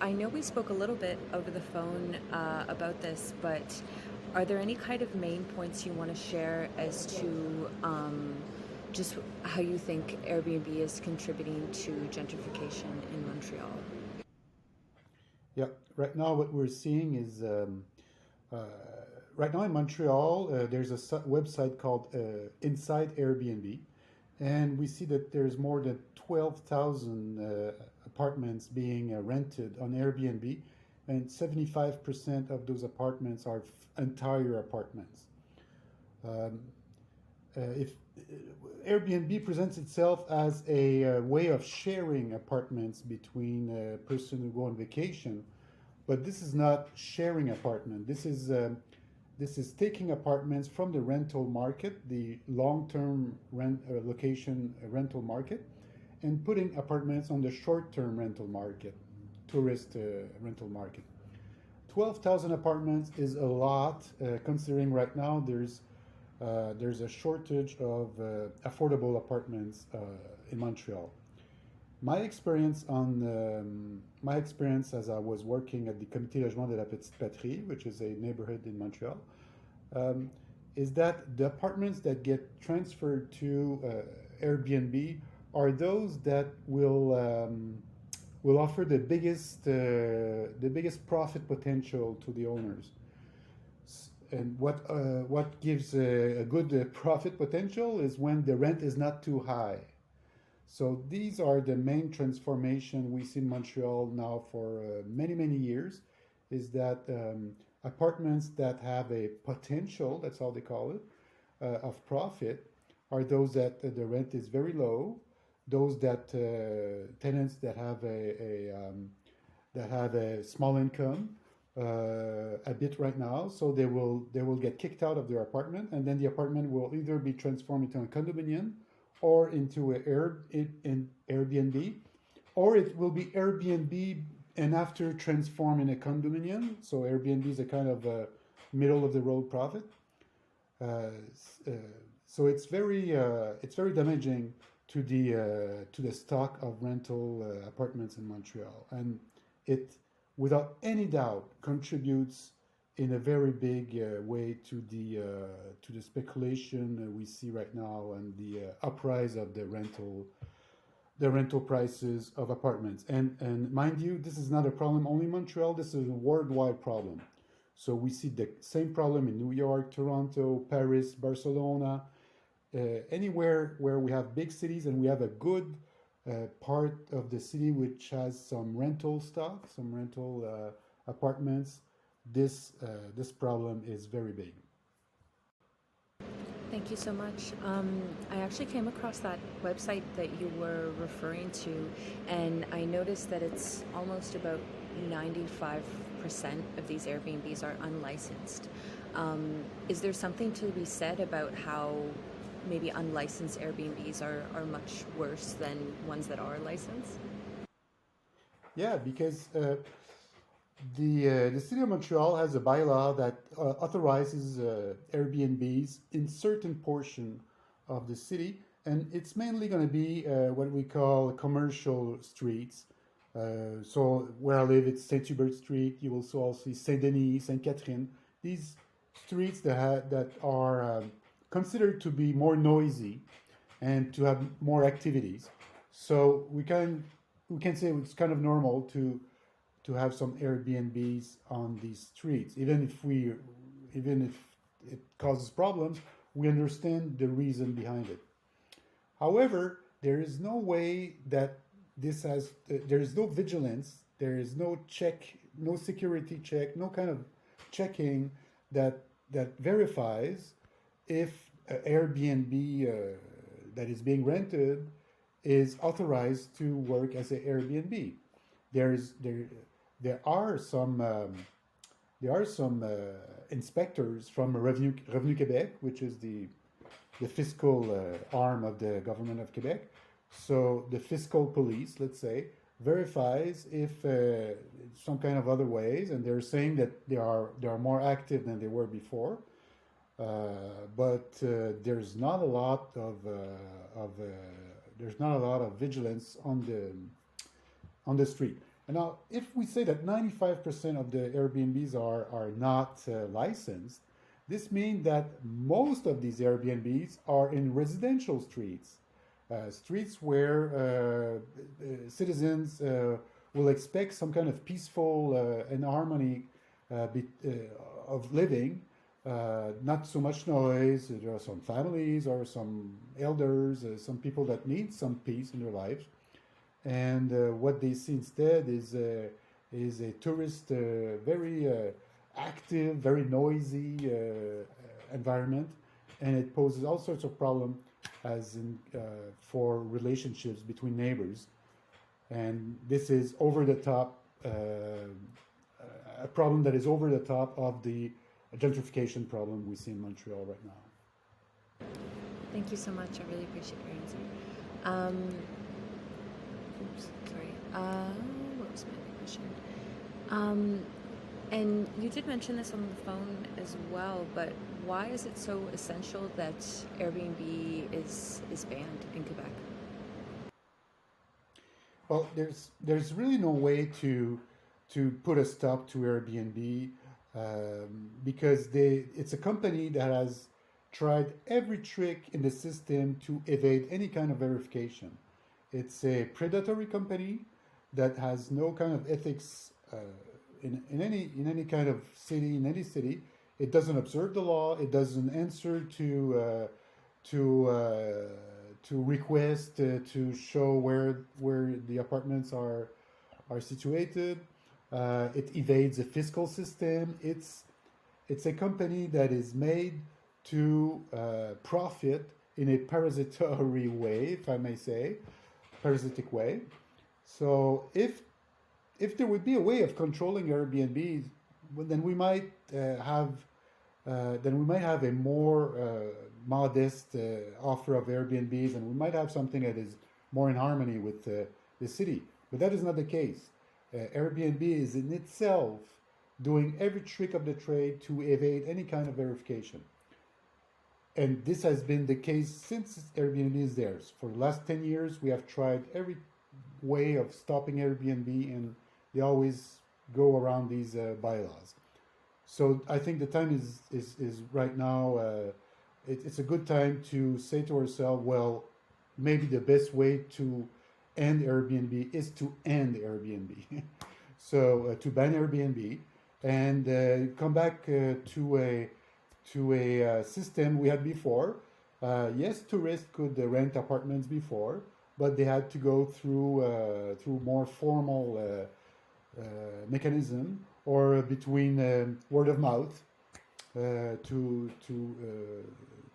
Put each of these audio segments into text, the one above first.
I know we spoke a little bit over the phone about this, but are there any kind of main points you want to share as to just how you think Airbnb is contributing to gentrification in Montreal? Yeah, right now what we're seeing is uh, right now in Montreal, there's a website called Inside Airbnb, and we see that there's more than 12,000 apartments being rented on Airbnb, and 75% of those apartments are entire apartments. Um, if Airbnb presents itself as a way of sharing apartments between a person who go on vacation, but this is not sharing apartment. This is taking apartments from the rental market, the long-term rent location rental market, and putting apartments on the short-term rental market, tourist rental market. 12,000 apartments is a lot, considering right now there's a shortage of affordable apartments in Montreal. My experience as I was working at the Comité logement de la Petite Patrie, which is a neighborhood in Montreal, um, is that the apartments that get transferred to Airbnb are those that will offer the biggest profit potential to the owners. And what gives a good profit potential is when the rent is not too high. So these are the main transformation we see in Montreal now for many years, is that apartments that have a potential, that's how they call it, of profit, are those that the rent is very low, those that tenants that have a small income, a bit right now, so they will get kicked out of their apartment, and then the apartment will either be transformed into a condominium or into an Airbnb, or it will be Airbnb and after transform in a condominium. So Airbnb is a kind of a middle of the road profit. Uh, uh, so it's very damaging to the stock of rental apartments in Montreal, and it without any doubt contributes in a very big way to the speculation we see right now and the uprise of the rental prices of apartments. And mind you, this is not a problem only in Montreal. This is a worldwide problem. So we see the same problem in New York, Toronto, Paris, Barcelona, anywhere where we have big cities and we have a good part of the city which has some rental stock, some rental apartments. This problem is very big. Thank you so much. I actually came across that website that you were referring to, and I noticed that it's almost about 95% of these Airbnbs are unlicensed. Is there something to be said about how maybe unlicensed Airbnbs are much worse than ones that are licensed? Yeah, because the city of Montreal has a bylaw that authorizes Airbnbs in certain portion of the city, and it's mainly going to be what we call commercial streets. So where I live, it's Saint Hubert Street. You also see Saint Denis, Saint Catherine. These streets that are considered to be more noisy and to have more activities. So we can say it's kind of normal to have some Airbnbs on these streets, even if it causes problems. We understand the reason behind it. However, there is no way that there is no vigilance, there is no check, no security check, no kind of checking that verifies if Airbnb that is being rented is authorized to work as an Airbnb. There's there are some inspectors from Revenu Québec, which is the fiscal arm of the government of Quebec. So the fiscal police, let's say, verifies if some kind of other ways, and they're saying that they are more active than they were before. But there's not a lot of vigilance on the street. And now, if we say that 95% of the Airbnbs are not licensed, this means that most of these Airbnbs are in residential streets, streets where citizens will expect some kind of peaceful and harmony of living, not so much noise. There are some families or some elders, some people that need some peace in their lives. And what they see instead is a tourist, very active, very noisy environment, and it poses all sorts of problems as in, for relationships between neighbors. And this is over the top, a problem that is over the top of the gentrification problem we see in Montreal right now. Thank you so much. I really appreciate your answer. Oops, sorry. What was my other question? And you did mention this on the phone as well, but why is it so essential that Airbnb is banned in Quebec? Well, there's really no way to put a stop to Airbnb because it's a company that has tried every trick in the system to evade any kind of verification. It's a predatory company that has no kind of ethics in any kind of city, in any city. It doesn't observe the law. It doesn't answer to request to show where the apartments are situated. It evades the fiscal system. It's a company that is made to profit in a parasitory way, if I may say, parasitic way. So if there would be a way of controlling Airbnb, then we might have a more modest offer of Airbnbs, and we might have something that is more in harmony with the city. But that is not the case. Airbnb is in itself doing every trick of the trade to evade any kind of verification. And this has been the case since Airbnb is there. For the last 10 years, we have tried every way of stopping Airbnb, and they always go around these bylaws. So I think the time is right now. It's a good time to say to ourselves, well, maybe the best way to end Airbnb is to end Airbnb. So to ban Airbnb and come back to a system we had before. Yes, tourists could rent apartments before, but they had to go through more formal mechanism or between word of mouth to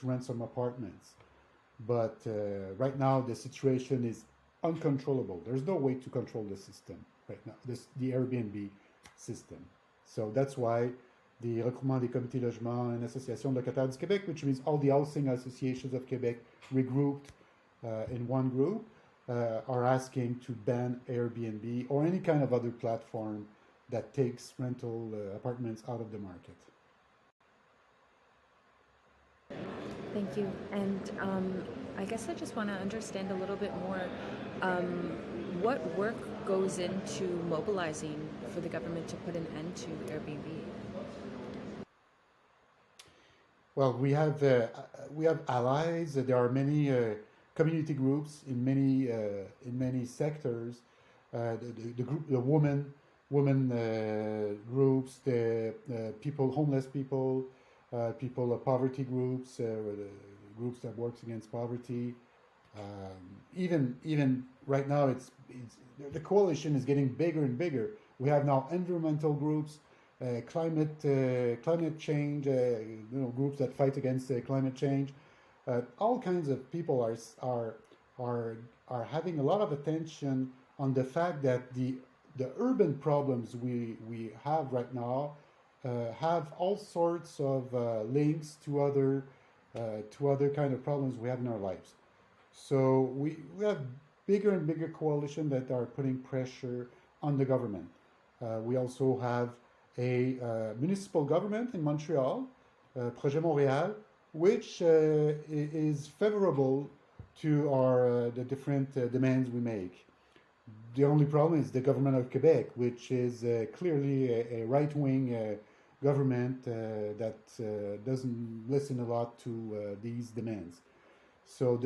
rent some apartments. But right now the situation is uncontrollable. There's no way to control the system right now, the Airbnb system. So that's why the regroupement des comités logement and associations locataires du Québec, which means all the housing associations of Quebec regrouped in one group, are asking to ban Airbnb or any kind of other platform that takes rental apartments out of the market. Thank you. And I guess I just want to understand a little bit more what work goes into mobilizing for the government to put an end to Airbnb? Well, we have allies. There are many community groups in many sectors. The women groups, the people, homeless people, people of poverty groups, groups that works against poverty. Even right now, it's the coalition is getting bigger and bigger. We have now environmental groups, climate change, groups that fight against climate change. All kinds of people are having a lot of attention on the fact that the urban problems we have right now have all sorts of links to other kind of problems we have in our lives. So we have bigger and bigger coalition that are putting pressure on the government. We also have a municipal government in Montreal, Projet Montréal, which is favorable to the different demands we make. The only problem is the government of Quebec, which is clearly a right-wing government that doesn't listen a lot to these demands. So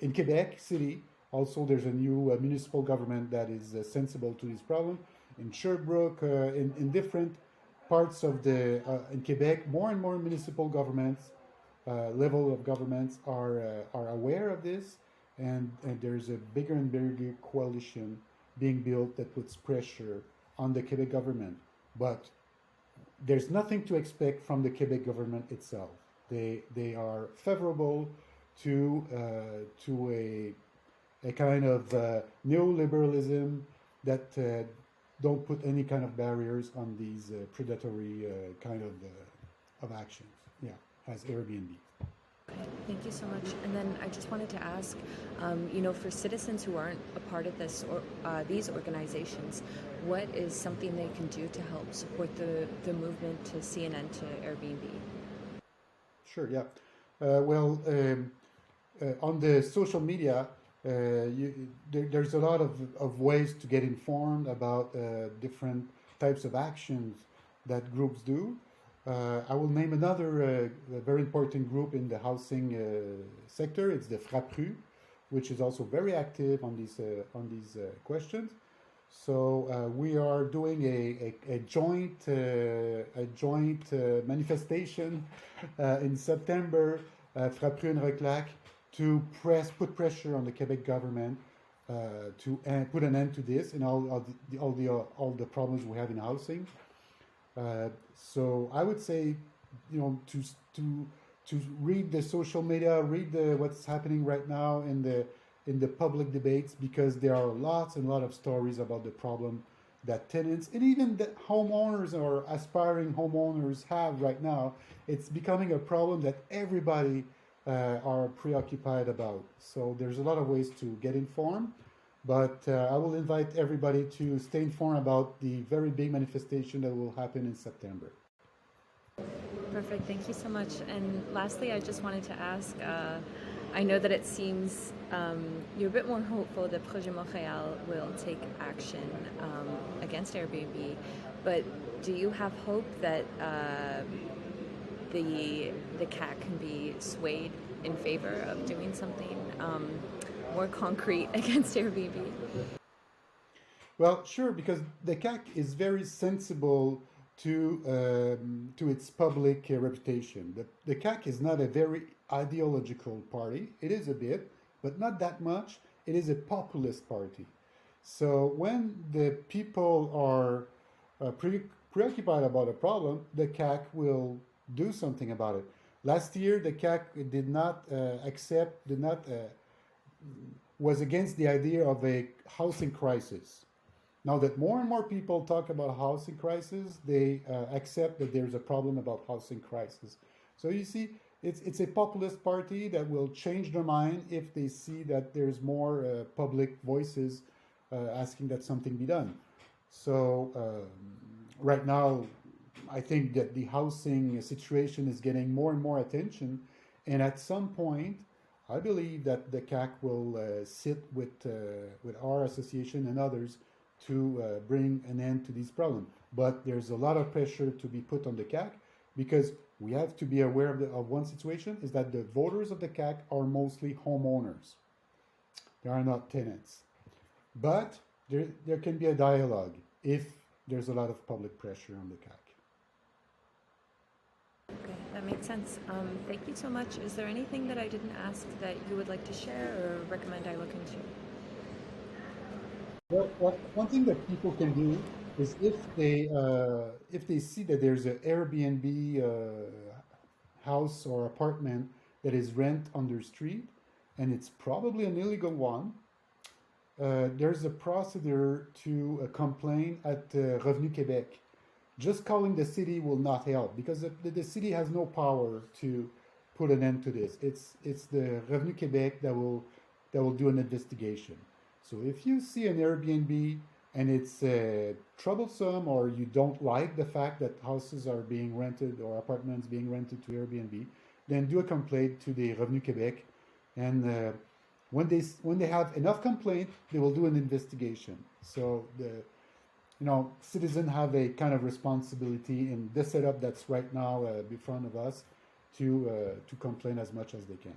in Quebec City, also there's a new municipal government that is sensible to this problem. In Sherbrooke, in different parts of in Quebec, more and more municipal governments, level of governments are aware of this, and there's a bigger and bigger coalition being built that puts pressure on the Quebec government. But there's nothing to expect from the Quebec government itself. They are favorable to a kind of neoliberalism that don't put any kind of barriers on these predatory kind of actions. Yeah, as Airbnb. Thank you so much. And then I just wanted to ask, for citizens who aren't a part of this or these organizations, what is something they can do to help support the movement to see an end to Airbnb? Sure. Yeah. On the social media, there's a lot of ways to get informed about different types of actions that groups do. I will name another very important group in the housing sector. It's the Frappru, which is also very active on these questions. So we are doing a joint manifestation in September, Frappru and Reclac, to put pressure on the Quebec government to put an end to this and all the problems we have in housing. So I would say, to read the social media, read what's happening right now in the public debates, because there are lots and lots of stories about the problem that tenants and even the homeowners or aspiring homeowners have right now. It's becoming a problem that everybody are preoccupied about. So there's a lot of ways to get informed. But I will invite everybody to stay informed about the very big manifestation that will happen in September. Perfect. Thank you so much. And lastly, I just wanted to ask, I know that it seems you're a bit more hopeful that Projet Montreal will take action against Airbnb, but do you have hope that the CAC can be swayed in favor of doing something more concrete against Airbnb? Well, sure, because the CAC is very sensible to its public reputation. The CAC is not a very ideological party. It is a bit, but not that much. It is a populist party. So when the people are preoccupied about a problem, the CAC will do something about it. Last year, the CAC was against the idea of a housing crisis. Now that more and more people talk about housing crisis, they accept that there's a problem about housing crisis. So you see, it's a populist party that will change their mind if they see that there's more public voices asking that something be done. So right now, I think that the housing situation is getting more and more attention, and at some point, I believe that the CAC will sit with our association and others to bring an end to this problem. But there's a lot of pressure to be put on the CAC, because we have to be aware of one situation, is that the voters of the CAC are mostly homeowners. They are not tenants. But there can be a dialogue if there's a lot of public pressure on the CAC. Okay, that makes sense. Thank you so much. Is there anything that I didn't ask that you would like to share or recommend I look into? Well, one thing that people can do is if they see that there's an Airbnb house or apartment that is rent on their street, and it's probably an illegal one, there's a procedure to complain at Revenu Québec. Just calling the city will not help, because the city has no power to put an end to this. It's the Revenu Québec that will do an investigation. So if you see an Airbnb and it's troublesome, or you don't like the fact that houses are being rented or apartments being rented to Airbnb, then do a complaint to the Revenu Québec, and when they have enough complaint, they will do an investigation. So citizens have a kind of responsibility in the setup that's right now in front of us to complain as much as they can.